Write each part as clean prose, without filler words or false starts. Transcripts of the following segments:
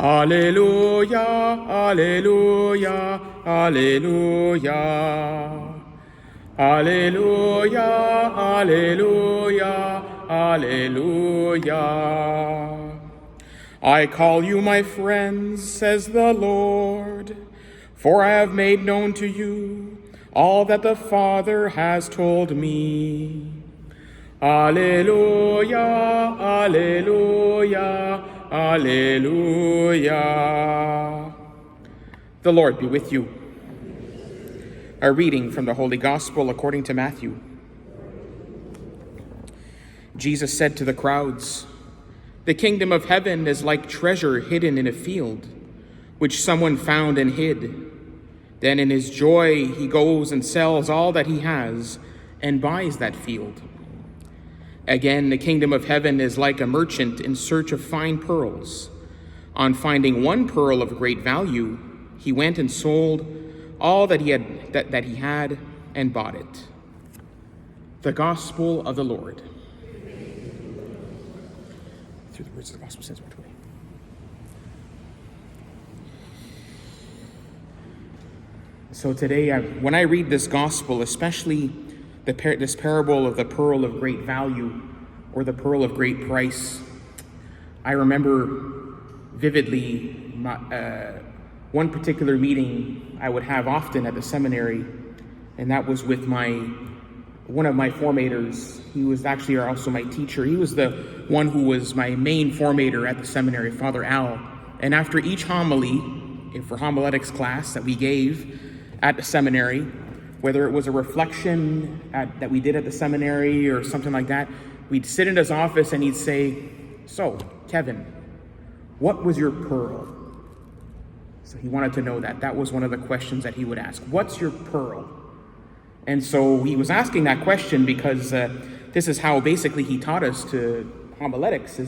Alleluia, alleluia, alleluia. Alleluia, alleluia, alleluia. I call you my friends, says the Lord, for I have made known to you all that the Father has told me. Alleluia, alleluia, alleluia. The Lord be with you. A reading from the Holy Gospel according to Matthew. Jesus said to the crowds, "The kingdom of heaven is like treasure hidden in a field, which someone found and hid. Then in his joy he goes and sells all that he has and buys that field. Again, the kingdom of heaven is like a merchant in search of fine pearls. On finding one pearl of great value, he went and sold all that he had and bought it." The Gospel of the Lord. Through the words of the Gospel says what way. So today, when I read this Gospel, especially this parable of the pearl of great value or the pearl of great price, I remember vividly one particular meeting I would have often at the seminary, and that was with one of my formators. He was actually also my teacher. He was the one who was my main formator at the seminary, Father Al. And after each homily, for homiletics class that we gave at the seminary, whether it was a reflection that we did at the seminary or something like that, we'd sit in his office and he'd say, "So, Kevin, what was your pearl?" So he wanted to know that. That was one of the questions that he would ask. What's your pearl? And so he was asking that question because this is how basically he taught us to homiletics,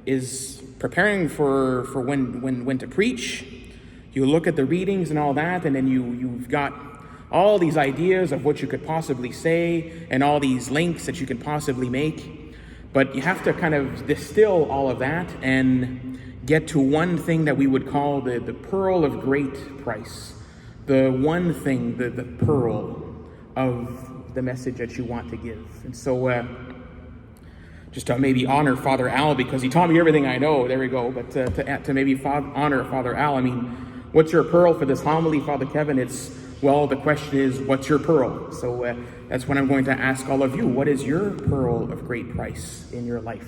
is preparing for when to preach. You look at the readings and all that, and then you've got all these ideas of what you could possibly say and all these links that you could possibly make. But you have to kind of distill all of that and get to one thing that we would call the pearl of great price. The one thing, the pearl of the message that you want to give. And so just to maybe honor Father Al, because he taught me everything I know, there we go, but to maybe honor Father Al, I mean, what's your pearl for this homily, Father Kevin? The question is, what's your pearl? So that's what I'm going to ask all of you. What is your pearl of great price in your life?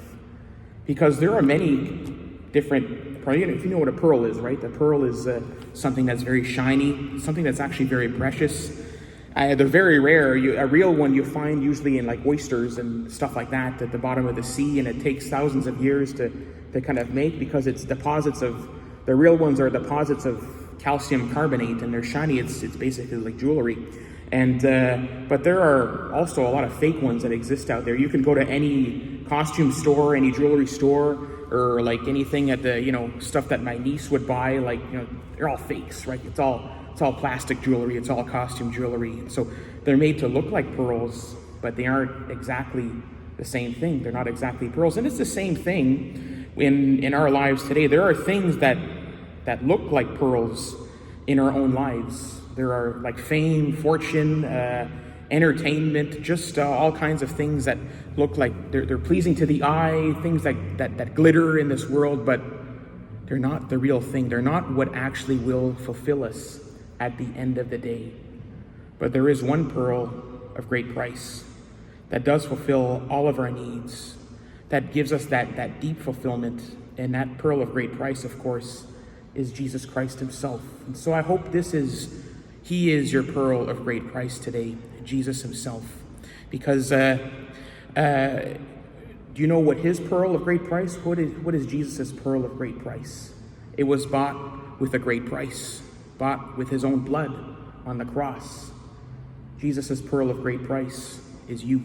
Because there are many different, if you know what a pearl is, right? The pearl is something that's very shiny, something that's actually very precious. They're very rare. A real one you find usually in like oysters and stuff like that at the bottom of the sea, and it takes thousands of years to kind of make, because it's deposits of, the real ones are deposits of calcium carbonate, and they're shiny. It's basically like jewelry. And but there are also a lot of fake ones that exist out there. You can go to any costume store, any jewelry store, or like anything at the, stuff that my niece would buy, they're all fakes, right? It's all plastic jewelry, it's all costume jewelry. So they're made to look like pearls, but they aren't exactly the same thing. They're not exactly pearls. And it's the same thing in our lives today. There are things that look like pearls in our own lives. There are like fame, fortune, entertainment, just all kinds of things that look like they're pleasing to the eye, things that glitter in this world, but they're not the real thing. They're not what actually will fulfill us at the end of the day. But there is one pearl of great price that does fulfill all of our needs, that gives us that deep fulfillment. And that pearl of great price, of course, is Jesus Christ himself. And so I hope he is your pearl of great price today, Jesus himself. Because do you know what his pearl of great price? What is Jesus' pearl of great price? It was bought with a great price, bought with his own blood on the cross. Jesus' pearl of great price is you.